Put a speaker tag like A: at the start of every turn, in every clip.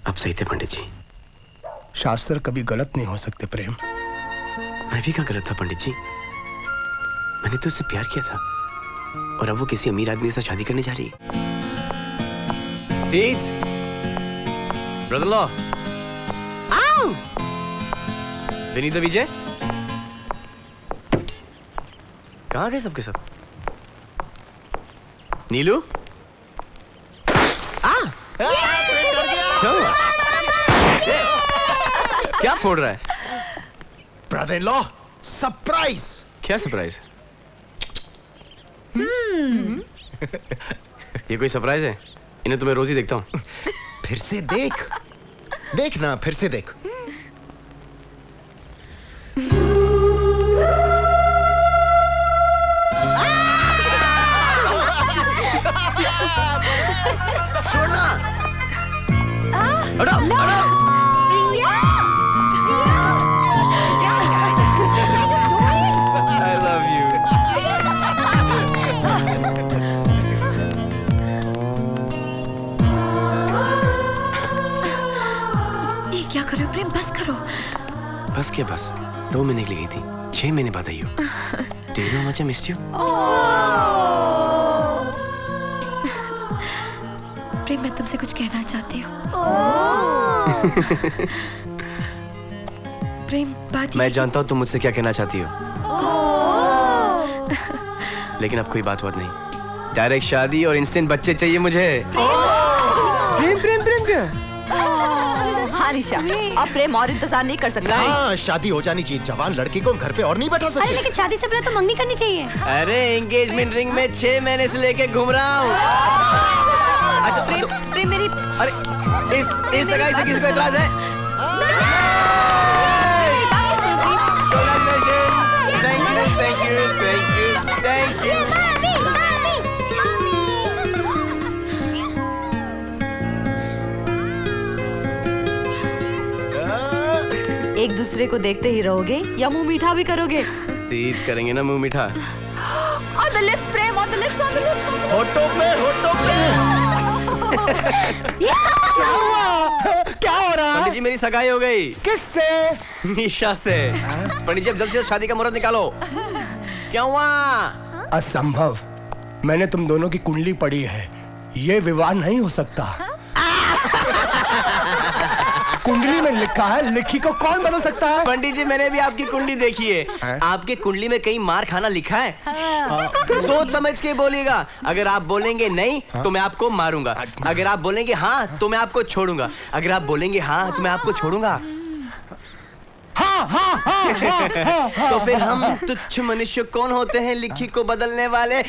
A: आप सही थे पंडित जी।
B: शास्त्र कभी गलत नहीं हो सकते प्रेम।
A: मैं भी कहाँ गलत था पंडित जी? मैंने तो उससे प्यार किया था और अब वो किसी अमीर आदमी के साथ शादी करने जा रही है। ब्रदर लॉ, विनीत विजय, कहाँ गए सबके सब? नीलू, क्या फोड़ रहा है?
C: Brother law, surprise.
A: क्या सरप्राइज? ये कोई सरप्राइज है? इन्हें तो मैं रोज ही देखता हूँ।
C: फिर से देख, देखना, फिर से देख। छोड़ना।
A: हटो, हटो। I love you.
D: ये क्या कर रहे हो प्रेम? बस करो।
A: बस क्या बस? 2 महीने के लिए गई थी, 6 महीने बाद आई हो। Do you know how much I missed you?
D: प्रेम, मैं तुमसे कुछ कहना चाहती हूँ। प्रेम, बात
A: मैं जानता हूँ तुम मुझसे क्या कहना चाहती हो, लेकिन अब कोई बात नहीं। डायरेक्ट शादी और इंस्टेंट बच्चे चाहिए मुझे। प्रेम प्रेम प्रेम क्या?
E: हाँ निशा, अब प्रेम और इंतजार नहीं कर सकता।
C: हाँ, शादी हो जानी चाहिए। जवान लड़की को घर पे और नहीं बैठा सकते।
D: अरे लेकिन शादी से पहले तो मंगनी करनी चाहिए।
A: अरे एंगेजमेंट रिंग में 6 महीने से लेके घूम रहा हूँ।
E: अच्छा प्रेम, प्रेम मेरी।
A: अरे इस सगाई से किसी को एतराज है? Thank you.
E: एक दूसरे को देखते ही रहोगे या मुंह मीठा भी करोगे?
A: तेज करेंगे ना मुंह मीठा।
E: On the lips, Prem, on the lips, on the lips.
C: होठों पे, होठों पे। क्या हुआ? क्या हो रहा है?
A: पंडित जी, मेरी सगाई हो गई।
C: किससे?
A: निशा से। पंडित जी, अब जल्द से जल्द शादी का मुहूर्त निकालो। क्या हुआ?
B: असंभव। मैंने तुम दोनों की कुंडली पढ़ी है, ये विवाह नहीं हो सकता। कुंडली में लिखा है, लिखी को कौन बदल सकता है?
A: पंडित जी, मैंने भी आपकी कुंडली देखी है। आपकी कुंडली में कहीं मार खाना लिखा है? सोच समझ के बोलिएगा। अगर आप बोलेंगे नहीं तो मैं आपको मारूंगा, अगर आप बोलेंगे हाँ तो मैं आपको छोड़ूंगा, अगर आप बोलेंगे हाँ तो मैं आपको छोड़ूंगा। तो फिर हम तुच्छ मनुष्य कौन होते हैं लिखी को बदलने वाले?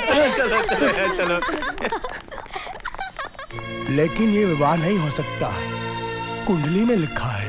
A: चलो चलो चलो।
B: लेकिन ये विवाह नहीं हो सकता, कुंडली में लिखा है।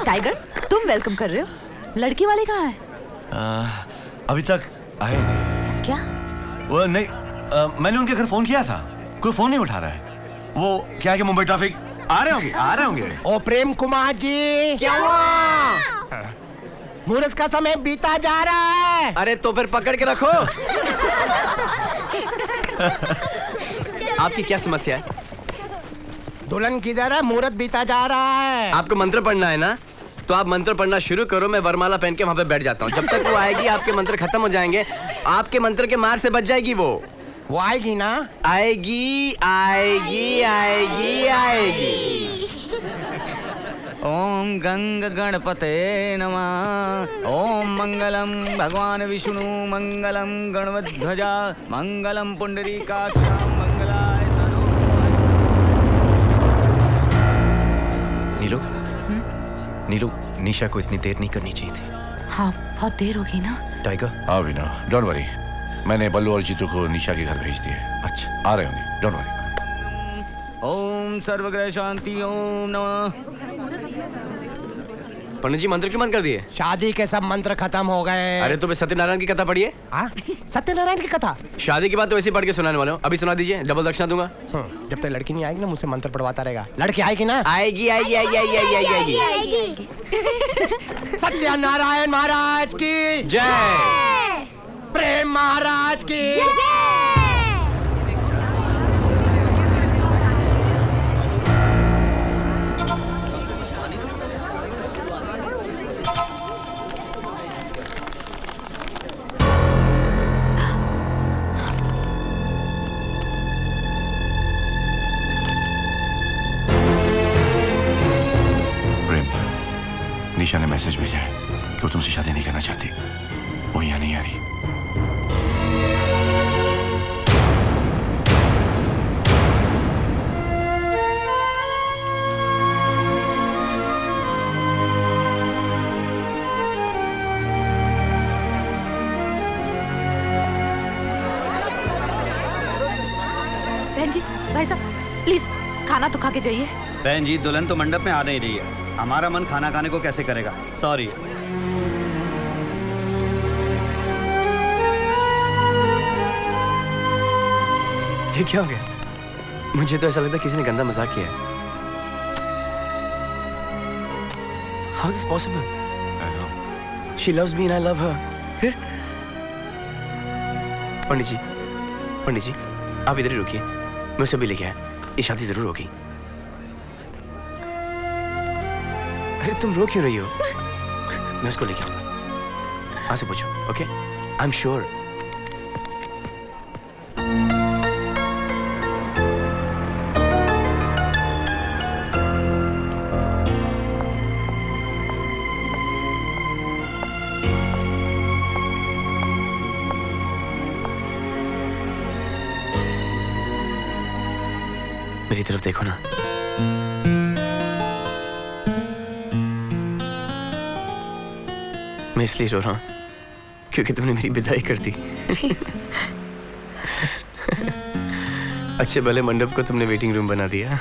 E: टाइगर, तुम वेलकम कर रहे हो? लड़की वाले कहाँ है?
F: अभी तक आए नहीं।
E: क्या?
F: वो नहीं, मैंने उनके घर फोन किया था, कोई फोन नहीं उठा रहा है। वो क्या है कि मुंबई ट्रैफिक आ रहे होंगे।
C: ओ प्रेम कुमार जी,
A: क्या हुआ?
C: मुहूर्त का समय बीता जा रहा है।
A: अरे तो फिर पकड़ के रखो। आपकी क्या समस्या है?
C: दुल्हन किधर है? मुहूर्त बीता जा रहा है।
A: आपको मंत्र पढ़ना है ना, तो आप मंत्र पढ़ना शुरू करो, मैं वरमाला पहन के वहां पे बैठ जाता हूँ। जब तक वो आएगी आपके मंत्र खत्म हो जाएंगे, आपके मंत्र के मार से बच जाएगी वो
C: आएगी ना?
A: आएगी आएगी आएगी आएगी।
G: ओम गंग गणपते नमः। ओम मंगलम भगवान विष्णु, मंगलम गणवध्वजा, मंगलम पुंडरीकाक्ष, मंगलाय तनो।
A: नीलू, नीलू, निशा को इतनी देर नहीं करनी चाहिए थी।
E: हाँ, बहुत देर होगी ना।
A: टाइगर,
F: हाँ भी ना, डोंट वरी, मैंने बल्लू और जीतू को निशा के घर भेज दिए।
A: अच्छा,
F: आ रहे होंगे, डोंट वरी।
G: ओम सर्वग्रह शांति, ओम नमः।
A: पंडित जी मंत्र क्यों बंद कर दिए?
C: शादी के सब मंत्र खत्म हो गए।
A: अरे तो सत्यनारायण की कथा पढ़िए।
C: हाँ? सत्यनारायण की कथा?
A: शादी की बात तो वैसे ही पढ़ के सुनाने वाला हूँ। अभी सुना दीजिए, डबल दक्षिणा दूंगा।
C: जब तक लड़की नहीं आएगी ना मुझसे मंत्र पढ़वाता रहेगा। लड़की आएगी ना?
A: आएगी आएगी आएगी आएगी आएगी आएगी।
C: सत्यनारायण महाराज की
A: जय।
C: प्रेम महाराज की
F: निशा ने मैसेज भेजा है कि वो तुमसे शादी नहीं करना चाहती। वो यहाँ नहीं आ रही।
E: बहन जी, भाई साहब प्लीज खाना तो खा के जाइए।
H: बहन जी, दुल्हन तो मंडप में आ नहीं रही है। हमारा मन खाना खाने को कैसे करेगा? सॉरी।
A: ये क्या हो गया? मुझे तो ऐसा लगता है किसी ने गंदा मजाक किया है। How is this possible? She loves me and I love her. फिर? पंडित जी, आप इधर ही रुकिए। मैं उसे भी लेके आया। ये शादी जरूर होगी। अरे तुम रो क्यों रही हो? मैं उसको लेके आऊंगा। वहां से पूछो, ओके? I am sure. मेरी तरफ देखो ना। मैं इसलिए रो रहा हूं क्योंकि तुमने मेरी विदाई कर दी। अच्छे भले मंडप को तुमने वेटिंग रूम बना दिया।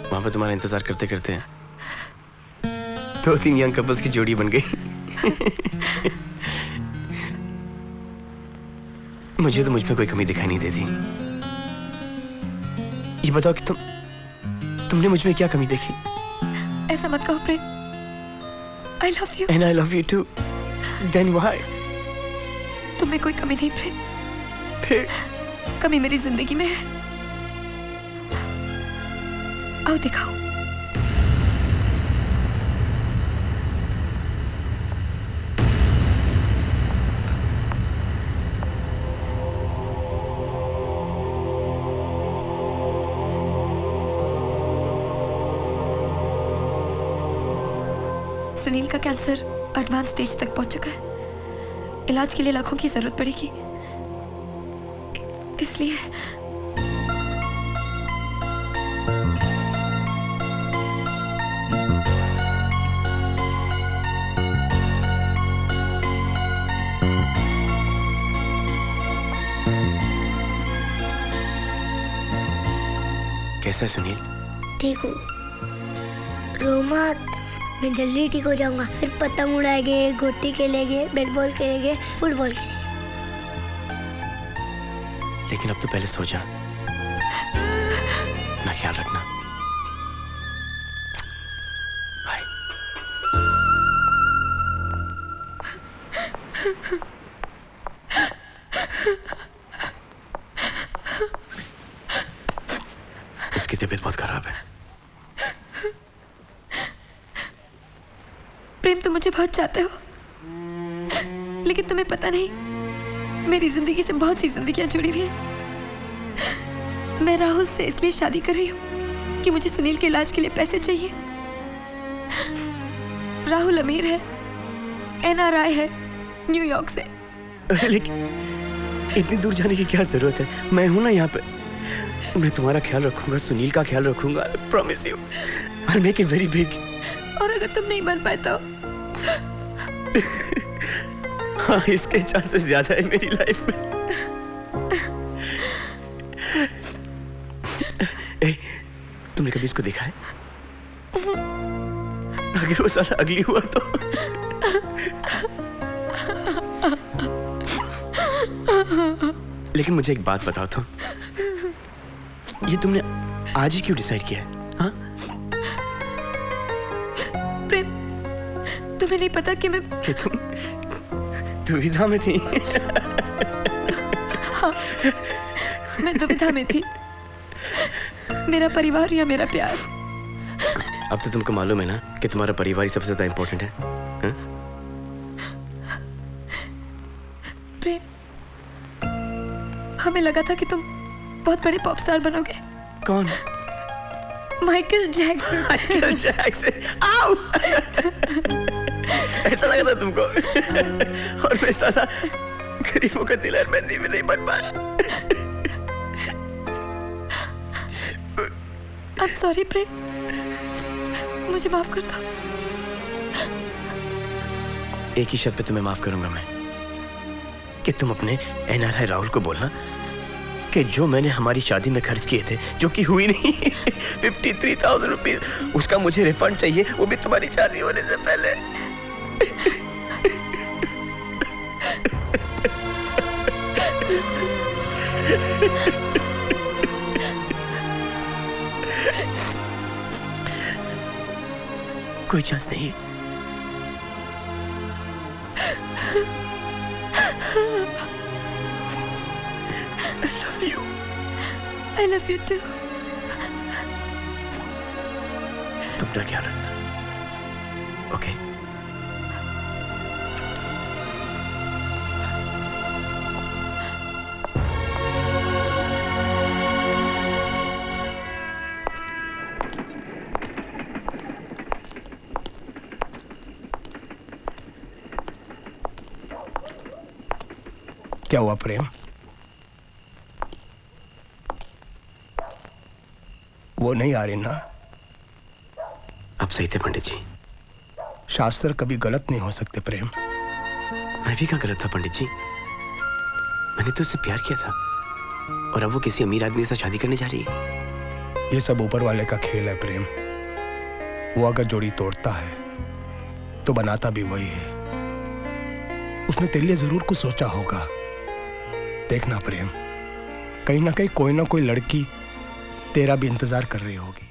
A: वहां पर तुम्हारा इंतजार करते करते 2-3 यंग कपल्स की जोड़ी बन गई। मुझे तो मुझ में कोई कमी दिखाई नहीं देती। ये बताओ कि तुमने मुझ में क्या कमी देखी?
D: ऐसा मत कहो प्रेम। I love you.
A: And I love you too. Then why?
D: तुम में कोई कमी नहीं प्रेम।
A: फिर?
D: कमी मेरी जिंदगी में है। आओ दिखाओ। सुनील का कैंसर एडवांस स्टेज तक पहुंच चुका है। इलाज के लिए लाखों की जरूरत पड़ेगी। इसलिए
A: कैसा है सुनील?
I: ठीक हूँ। रो मत, मैं जल्दी ठीक हो जाऊंगा। फिर पतंग उड़ाएंगे, गोटी खेलेंगे, बैट बॉल खेलेंगे, फुटबॉल खेलेंगे।
A: लेकिन अब तो पहले सो जा। अपना ख्याल रखना। बाय। उसकी तबीयत बहुत खराब है।
D: प्रेम, तुम मुझे बहुत चाहते हो, लेकिन तुम्हें पता नहीं मेरी जिंदगी से बहुत सी जिंदगियां जुड़ी हुई हैं। मैं राहुल से इसलिए शादी कर रही हूँ कि मुझे सुनील के इलाज के लिए पैसे चाहिए। राहुल अमीर है, NRI है, न्यूयॉर्क से।
A: लेकिन इतनी दूर जाने की क्या जरूरत है? मैं हूं ना यहाँ पे। मैं तुम्हारा ख्याल रखूंगा, सुनील का ख्याल रखूंगा। I promise you, I'll make it very big.
D: और अगर तुम नहीं मान पाए तो?
A: हाँ, इसके चांसेस ज्यादा है मेरी लाइफ में। तुमने कभी इसको देखा है? अगर वो साला अगली हुआ तो लेकिन मुझे एक बात बताओ तो, ये तुमने आज ही क्यों डिसाइड किया है? हाँ?
D: प्रेम, तुम्हें नहीं पता कि मैं
A: तुम दुविधा में थी।
D: हाँ, मैं दुविधा में थी। मेरा परिवार या मेरा प्यार।
A: अब तो तुमको मालूम है ना कि तुम्हारा परिवार ही सबसे ज्यादा इंपॉर्टेंट है। हाँ?
D: प्रेम, हमें लगा था कि तुम बहुत बड़े पॉप स्टार बनोगे।
A: कौन?
D: Michael Jackson.
A: Michael Jackson. आओ! ऐसा लगा था तुमको। और मैं साला गरीबों का दिल अरबंदी में नहीं बन पाया।
D: I'm sorry प्रेम, मुझे माफ कर दो।
A: एक ही शर्त पे तुम्हें माफ करूंगा मैं, कि तुम अपने NRI राहुल को बोलना कि जो मैंने हमारी शादी में खर्च किए थे, जो कि हुई नहीं, 53,000 रुपीज, उसका मुझे रिफंड चाहिए, वो भी तुम्हारी शादी होने से पहले। कोई चांस नहीं?
D: I love you too.
A: तुम अपना ख्याल रखना, ओके?
B: क्या हुआ प्रेम? वो नहीं आ रही ना?
A: आप सही थे पंडित जी।
B: शास्त्र कभी गलत नहीं हो सकते प्रेम।
A: मैं भी क्या गलत था पंडित जी? मैंने तो उससे प्यार किया था और अब वो किसी अमीर आदमी के साथ शादी करने जा रही है।
B: ये सब ऊपर वाले का खेल है प्रेम। वो अगर जोड़ी तोड़ता है तो बनाता भी वही है। उसने तेरे लिए जरूर कुछ सोचा होगा। देखना प्रेम, कहीं ना कहीं कोई ना कोई लड़की तेरा भी इंतजार कर रही होगी।